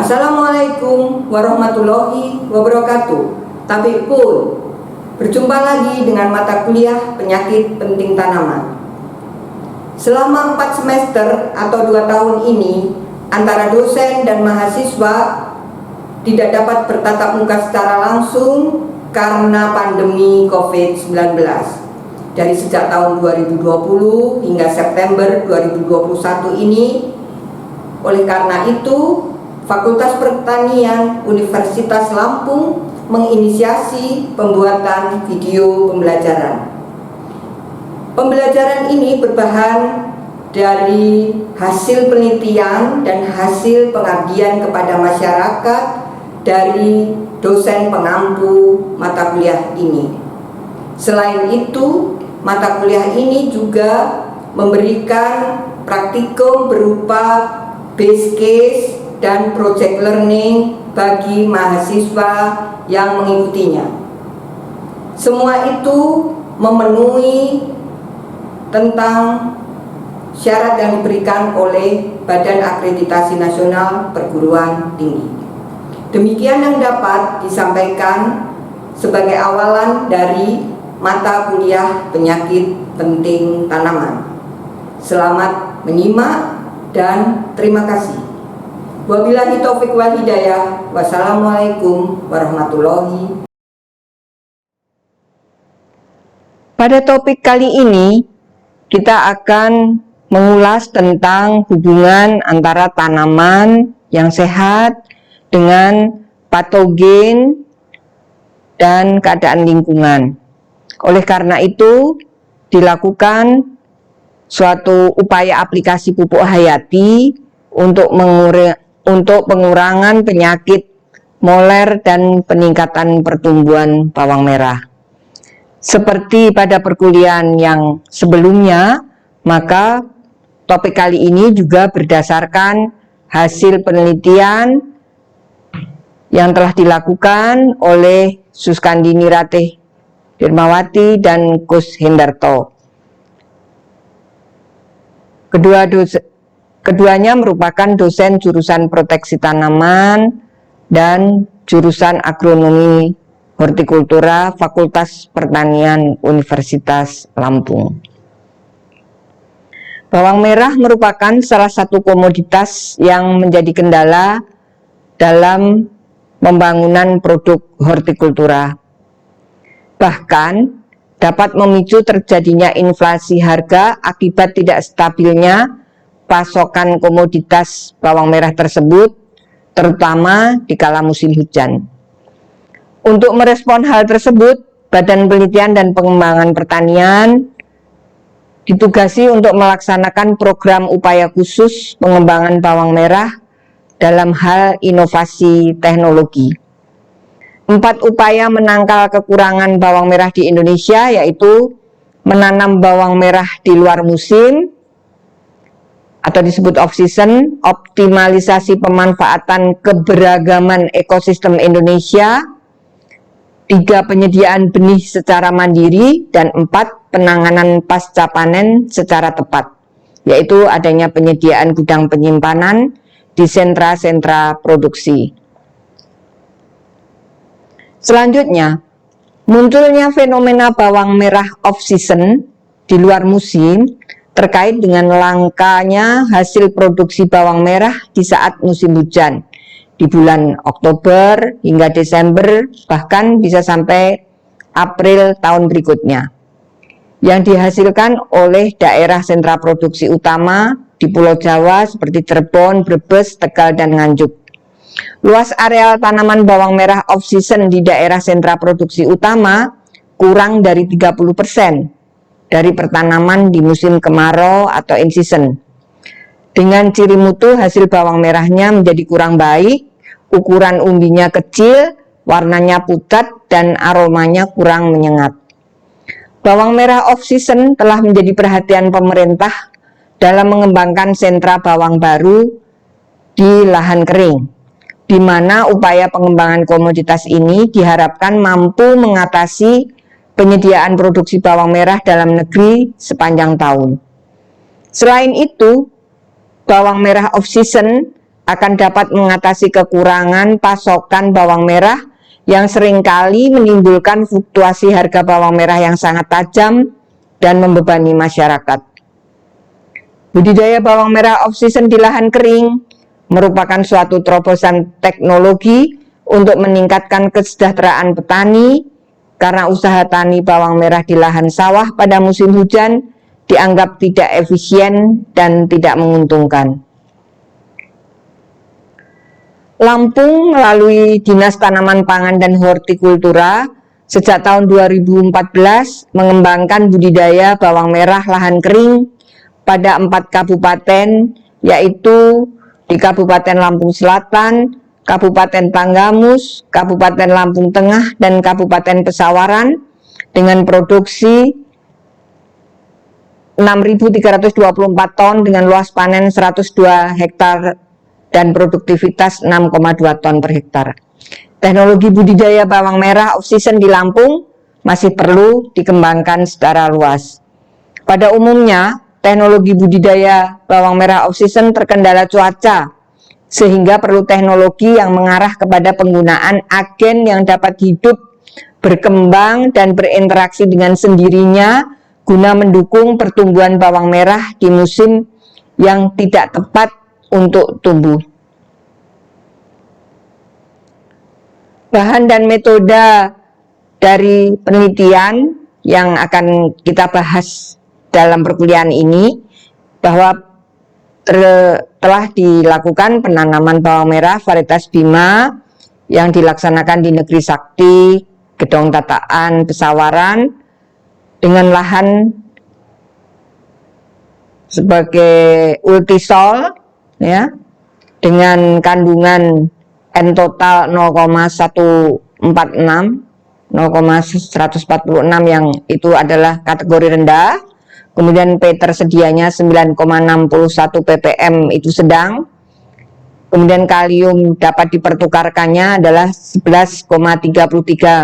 Assalamualaikum warahmatullahi wabarakatuh. Tabik pun berjumpa lagi dengan mata kuliah penyakit penting tanaman. Selama 4 semester atau 2 tahun ini, antara dosen dan mahasiswa tidak dapat bertatap muka secara langsung karena pandemi COVID-19. Dari sejak tahun 2020 hingga September 2021 ini. Oleh karena itu, Fakultas Pertanian Universitas Lampung menginisiasi pembuatan video pembelajaran. Pembelajaran ini berbahan dari hasil penelitian dan hasil pengabdian kepada masyarakat dari dosen pengampu mata kuliah ini. Selain itu, mata kuliah ini juga memberikan praktikum berupa base case dan project learning bagi mahasiswa yang mengikutinya. Semua itu memenuhi tentang syarat yang diberikan oleh Badan Akreditasi Nasional Perguruan Tinggi. Demikian yang dapat disampaikan sebagai awalan dari mata kuliah penyakit penting tanaman. Selamat menyimak dan terima kasih. Wabillahi taufiq wal hidayah. Wassalamualaikum warahmatullahi. Pada topik kali ini kita akan mengulas tentang hubungan antara tanaman yang sehat dengan patogen dan keadaan lingkungan. Oleh karena itu dilakukan suatu upaya aplikasi pupuk hayati untuk pengurangan penyakit moler dan peningkatan pertumbuhan bawang merah. Seperti pada perkuliahan yang sebelumnya, maka topik kali ini juga berdasarkan hasil penelitian yang telah dilakukan oleh Suskandini Ratih Dirmawati dan Kus Hendarto. Keduanya merupakan dosen jurusan proteksi tanaman dan jurusan agronomi hortikultura Fakultas Pertanian Universitas Lampung. Bawang merah merupakan salah satu komoditas yang menjadi kendala dalam pembangunan produk hortikultura. Bahkan dapat memicu terjadinya inflasi harga akibat tidak stabilnya pasokan komoditas bawang merah tersebut, terutama di kala musim hujan. Untuk merespon hal tersebut, Badan Penelitian dan Pengembangan Pertanian ditugasi untuk melaksanakan program upaya khusus pengembangan bawang merah dalam hal inovasi teknologi. 4 upaya menangkal kekurangan bawang merah di Indonesia, yaitu menanam bawang merah di luar musim atau disebut off season, optimalisasi pemanfaatan keberagaman ekosistem Indonesia, 3 penyediaan benih secara mandiri, dan 4 penanganan pasca panen secara tepat, yaitu adanya penyediaan gudang penyimpanan di sentra-sentra produksi. Selanjutnya, munculnya fenomena bawang merah off season di luar musim terkait dengan langkanya hasil produksi bawang merah di saat musim hujan di bulan Oktober hingga Desember, bahkan bisa sampai April tahun berikutnya, yang dihasilkan oleh daerah sentra produksi utama di Pulau Jawa seperti Cirebon, Brebes, Tegal, dan Nganjuk. Luas areal tanaman bawang merah off season di daerah sentra produksi utama kurang dari 30% dari pertanaman di musim kemarau atau in season. Dengan ciri mutu hasil bawang merahnya menjadi kurang baik, ukuran umbinya kecil, warnanya pucat, dan aromanya kurang menyengat. Bawang merah off season telah menjadi perhatian pemerintah dalam mengembangkan sentra bawang baru di lahan kering, di mana upaya pengembangan komoditas ini diharapkan mampu mengatasi penyediaan produksi bawang merah dalam negeri sepanjang tahun. Selain itu, bawang merah off season akan dapat mengatasi kekurangan pasokan bawang merah yang seringkali menimbulkan fluktuasi harga bawang merah yang sangat tajam dan membebani masyarakat. Budidaya bawang merah off-season di lahan kering merupakan suatu terobosan teknologi untuk meningkatkan kesejahteraan petani karena usaha tani bawang merah di lahan sawah pada musim hujan dianggap tidak efisien dan tidak menguntungkan. Lampung melalui Dinas Tanaman Pangan dan Hortikultura sejak tahun 2014 mengembangkan budidaya bawang merah lahan kering pada 4 kabupaten, yaitu di Kabupaten Lampung Selatan, Kabupaten Tanggamus, Kabupaten Lampung Tengah, dan Kabupaten Pesawaran dengan produksi 6.324 ton dengan luas panen 102 hektar dan produktivitas 6,2 ton per hektar. Teknologi budidaya bawang merah off-season di Lampung masih perlu dikembangkan secara luas. Pada umumnya, teknologi budidaya bawang merah off-season terkendala cuaca, sehingga perlu teknologi yang mengarah kepada penggunaan agen yang dapat hidup, berkembang, dan berinteraksi dengan sendirinya guna mendukung pertumbuhan bawang merah di musim yang tidak tepat untuk tumbuh. Bahan dan metode dari penelitian yang akan kita bahas dalam perkuliahan ini, bahwa telah dilakukan penanaman bawang merah varietas Bima yang dilaksanakan di Negeri Sakti, Gedong Tataan, Pesawaran dengan lahan sebagai ultisol ya, dengan kandungan N total 0,146 yang itu adalah kategori rendah, kemudian P tersedianya 9,61 ppm itu sedang, kemudian kalium dapat dipertukarkannya adalah 11,33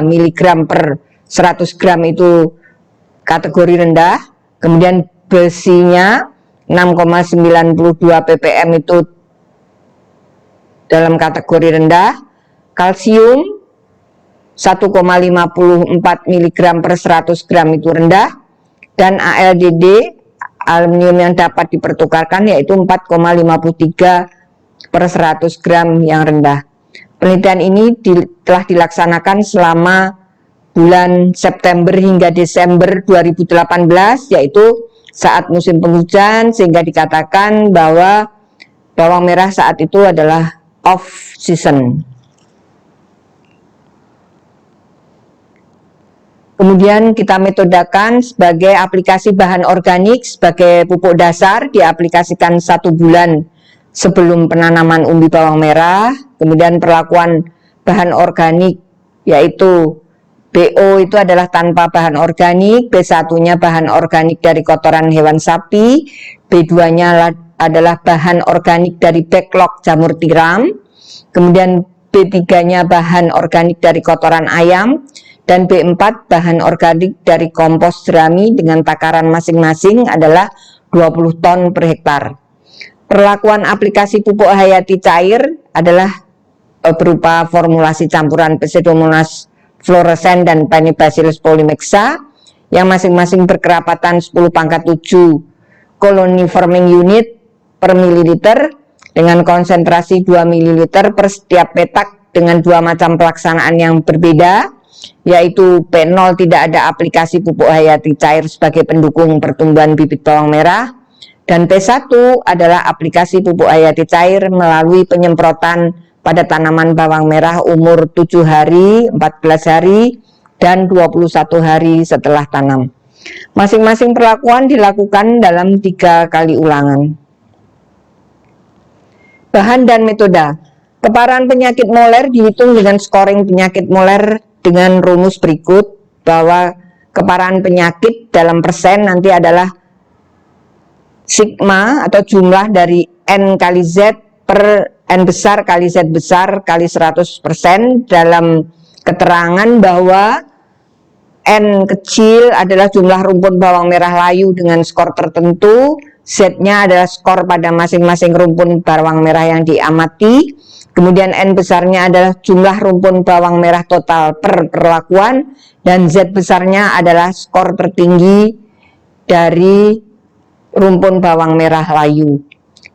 mg per 100 gram itu kategori rendah, kemudian besinya 6,92 ppm itu dalam kategori rendah, kalsium 1,54 mg per 100 gram itu rendah, dan ALDD aluminium yang dapat dipertukarkan yaitu 4,53 per 100 gram yang rendah. Penelitian ini telah dilaksanakan selama bulan September hingga Desember 2018, yaitu saat musim penghujan, sehingga dikatakan bahwa bawang merah saat itu adalah off season. Kemudian kita metodakan sebagai aplikasi bahan organik sebagai pupuk dasar, diaplikasikan 1 bulan sebelum penanaman umbi bawang merah. Kemudian perlakuan bahan organik yaitu BO itu adalah tanpa bahan organik, B1-nya bahan organik dari kotoran hewan sapi, B2-nya adalah bahan organik dari backlog jamur tiram, kemudian B3-nya bahan organik dari kotoran ayam, dan B4 bahan organik dari kompos jerami dengan takaran masing-masing adalah 20 ton per hektar. Perlakuan aplikasi pupuk hayati cair adalah berupa formulasi campuran Pseudomonas fluorescens dan Panibacillus polymixa yang masing-masing berkerapatan 10⁻⁷ colony forming unit per mililiter dengan konsentrasi 2 ml per setiap petak dengan 2 macam pelaksanaan yang berbeda, yaitu P0 tidak ada aplikasi pupuk hayati cair sebagai pendukung pertumbuhan bibit bawang merah, dan P1 adalah aplikasi pupuk hayati cair melalui penyemprotan pada tanaman bawang merah umur 7 hari, 14 hari, dan 21 hari setelah tanam. Masing-masing perlakuan dilakukan dalam 3 kali ulangan. Bahan dan metode. Keparahan penyakit moler dihitung dengan scoring penyakit moler dengan rumus berikut, bahwa keparahan penyakit dalam persen nanti adalah sigma atau jumlah dari N kali Z per N besar kali Z besar kali 100%, dalam keterangan bahwa N kecil adalah jumlah rumput bawang merah layu dengan skor tertentu, Z-nya adalah skor pada masing-masing rumpun bawang merah yang diamati. Kemudian N besarnya adalah jumlah rumpun bawang merah total per perlakuan, dan Z besarnya adalah skor tertinggi dari rumpun bawang merah layu.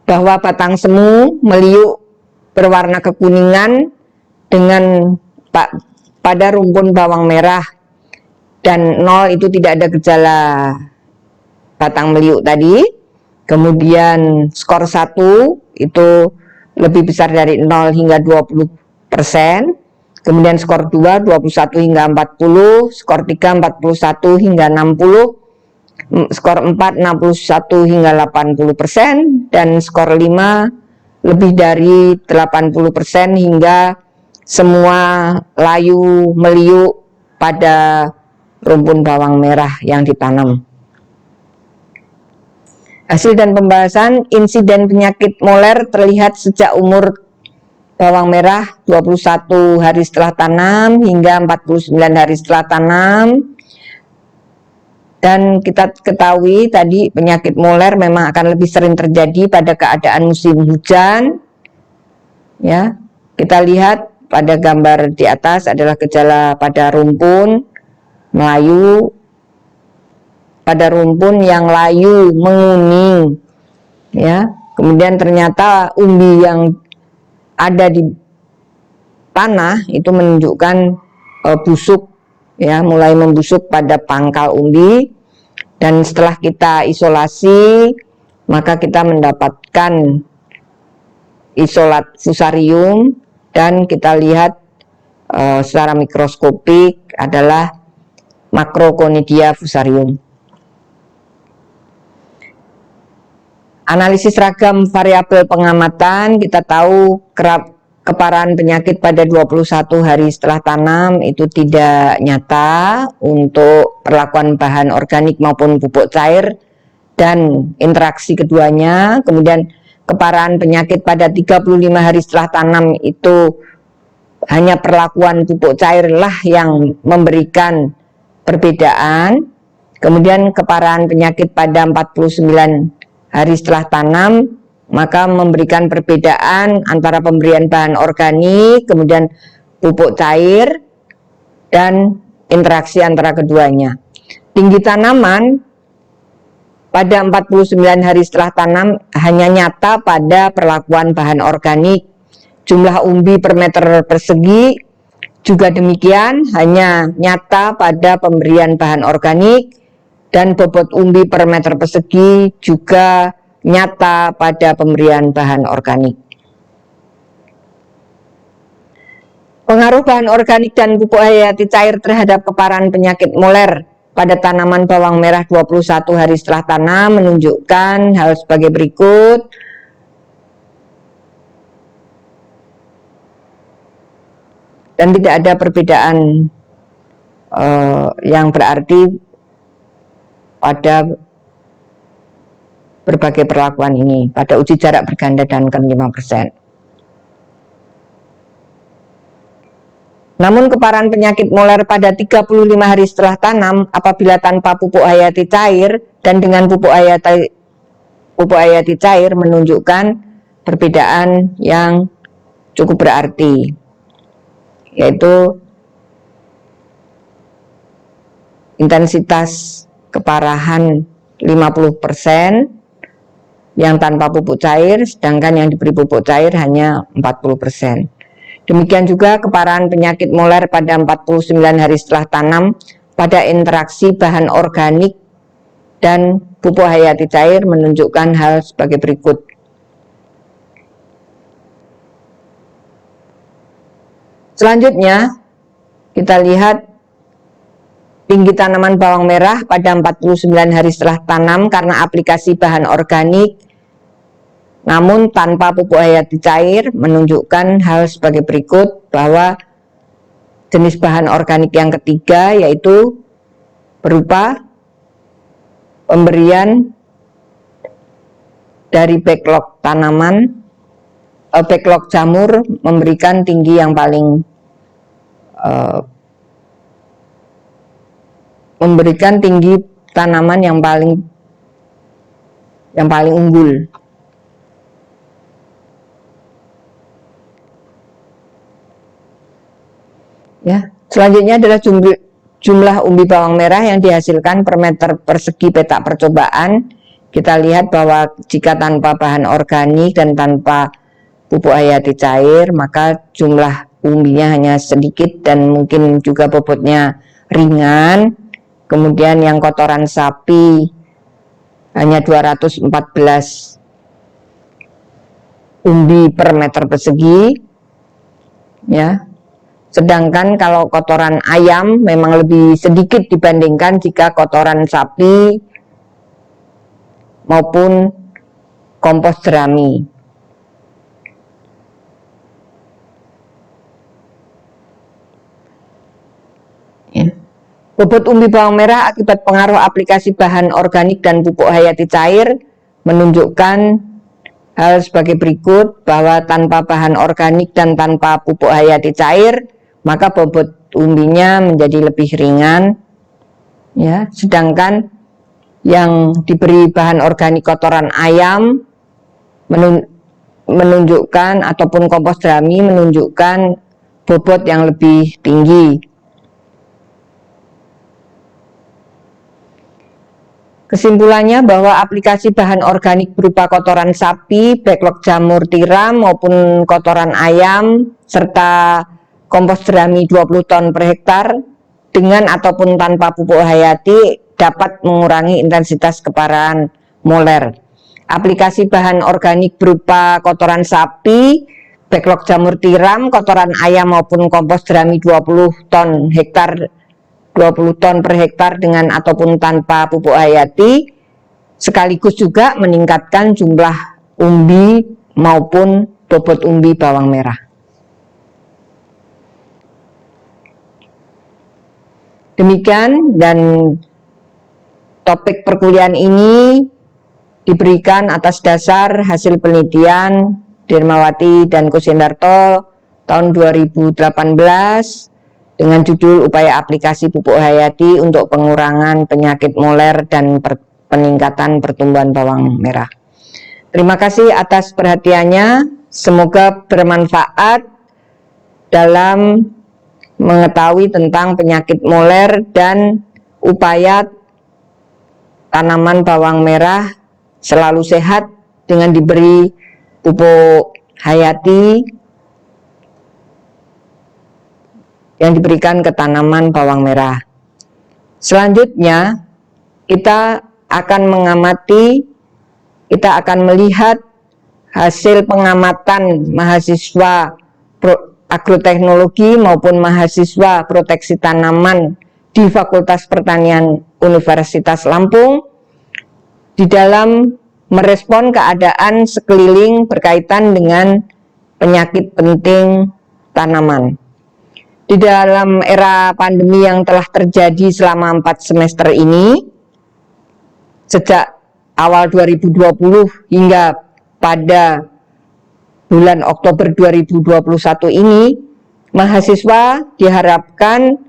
Bahwa batang semu meliuk berwarna kekuningan dengan pada rumpun bawang merah, dan 0 itu tidak ada gejala batang meliuk tadi. Kemudian skor 1 itu lebih besar dari 0 hingga 20%. Kemudian skor 2 21 hingga 40, skor 3 41 hingga 60, skor 4 61 hingga 80%, dan skor 5 lebih dari 80% hingga semua layu meliuk pada rumpun bawang merah yang ditanam. Hasil dan pembahasan. Insiden penyakit moler terlihat sejak umur bawang merah 21 hari setelah tanam hingga 49 hari setelah tanam. Dan kita ketahui tadi penyakit moler memang akan lebih sering terjadi pada keadaan musim hujan. Ya, kita lihat pada gambar di atas adalah gejala pada rumpun melayu, pada rumpun yang layu menguning. Ya, kemudian ternyata umbi yang ada di tanah itu menunjukkan busuk, ya, mulai membusuk pada pangkal umbi. Dan setelah kita isolasi, maka kita mendapatkan isolat fusarium, dan kita lihat secara mikroskopik adalah Macroconidia fusarium. Analisis ragam variabel pengamatan, kita tahu keparahan penyakit pada 21 hari setelah tanam itu tidak nyata untuk perlakuan bahan organik maupun pupuk cair dan interaksi keduanya. Kemudian keparahan penyakit pada 35 hari setelah tanam itu hanya perlakuan pupuk cair lah yang memberikan perbedaan. Kemudian keparahan penyakit pada 49 hari setelah tanam maka memberikan perbedaan antara pemberian bahan organik, kemudian pupuk cair, dan interaksi antara keduanya. Tinggi tanaman pada 49 hari setelah tanam hanya nyata pada perlakuan bahan organik. Jumlah umbi per meter persegi juga demikian, hanya nyata pada pemberian bahan organik, dan bobot umbi per meter persegi juga nyata pada pemberian bahan organik. Pengaruh bahan organik dan pupuk hayati cair terhadap keparahan penyakit moler pada tanaman bawang merah 21 hari setelah tanam menunjukkan hal sebagai berikut. Dan tidak ada perbedaan yang berarti pada berbagai perlakuan ini pada uji jarak berganda dan KEN 5%. Namun keparahan penyakit moler pada 35 hari setelah tanam apabila tanpa pupuk hayati cair dan dengan pupuk hayati cair menunjukkan perbedaan yang cukup berarti, yaitu intensitas keparahan 50% yang tanpa pupuk cair, sedangkan yang diberi pupuk cair hanya 40%. Demikian juga keparahan penyakit moler pada 49 hari setelah tanam pada interaksi bahan organik dan pupuk hayati cair menunjukkan hal sebagai berikut. Selanjutnya kita lihat tinggi tanaman bawang merah pada 49 hari setelah tanam karena aplikasi bahan organik namun tanpa pupuk hayati cair menunjukkan hal sebagai berikut, bahwa jenis bahan organik yang ketiga yaitu berupa pemberian dari backlog tanaman, backlog jamur memberikan tinggi yang paling memberikan tinggi tanaman yang paling yang paling unggul. Ya, selanjutnya adalah jumlah umbi bawang merah yang dihasilkan per meter persegi petak percobaan. Kita lihat bahwa jika tanpa bahan organik dan tanpa pupuk hayati cair, maka jumlah umbinya hanya sedikit dan mungkin juga bobotnya ringan. Kemudian yang kotoran sapi hanya 214 umbi per meter persegi, ya. Sedangkan kalau kotoran ayam memang lebih sedikit dibandingkan jika kotoran sapi maupun kompos jerami. Ya. Bobot umbi bawang merah akibat pengaruh aplikasi bahan organik dan pupuk hayati cair menunjukkan hal sebagai berikut, bahwa tanpa bahan organik dan tanpa pupuk hayati cair, maka bobot umbinya menjadi lebih ringan, ya. Sedangkan yang diberi bahan organik kotoran ayam menunjukkan, ataupun kompos jerami menunjukkan bobot yang lebih tinggi. Kesimpulannya bahwa aplikasi bahan organik berupa kotoran sapi, backlog jamur tiram maupun kotoran ayam serta kompos jerami 20 ton per hektar dengan ataupun tanpa pupuk hayati dapat mengurangi intensitas keparahan moler. Aplikasi bahan organik berupa kotoran sapi, backlog jamur tiram, kotoran ayam maupun kompos jerami 20 ton per hektar dengan ataupun tanpa pupuk hayati sekaligus juga meningkatkan jumlah umbi maupun bobot umbi bawang merah. Demikian, dan topik perkuliahan ini diberikan atas dasar hasil penelitian Dirmawati dan Kusindarto tahun 2018 dengan judul Upaya Aplikasi Pupuk Hayati untuk Pengurangan Penyakit Moler dan Peningkatan Pertumbuhan Bawang Merah. Terima kasih atas perhatiannya, semoga bermanfaat dalam mengetahui tentang penyakit moler dan upaya tanaman bawang merah selalu sehat dengan diberi pupuk hayati yang diberikan ke tanaman bawang merah. Selanjutnya kita akan melihat hasil pengamatan mahasiswa agroteknologi maupun mahasiswa proteksi tanaman di Fakultas Pertanian Universitas Lampung di dalam merespon keadaan sekeliling berkaitan dengan penyakit penting tanaman. Di dalam era pandemi yang telah terjadi selama 4 semester ini, sejak awal 2020 hingga pada bulan Oktober 2021 ini, mahasiswa diharapkan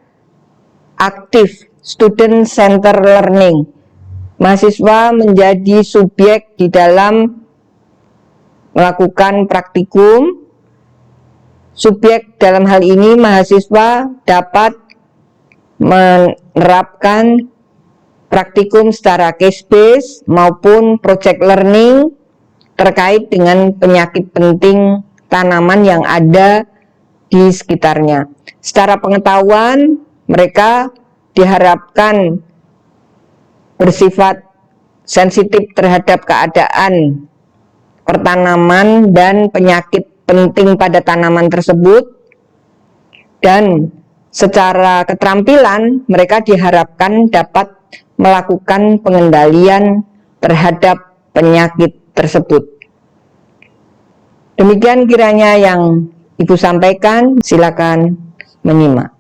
aktif student center learning. Mahasiswa menjadi subjek di dalam melakukan praktikum. Subjek dalam hal ini mahasiswa dapat menerapkan praktikum secara case based maupun project learning terkait dengan penyakit penting tanaman yang ada di sekitarnya. Secara pengetahuan, mereka diharapkan bersifat sensitif terhadap keadaan pertanaman dan penyakit penting pada tanaman tersebut, dan secara keterampilan mereka diharapkan dapat melakukan pengendalian terhadap penyakit tersebut. Demikian kiranya yang Ibu sampaikan, silakan menyimak.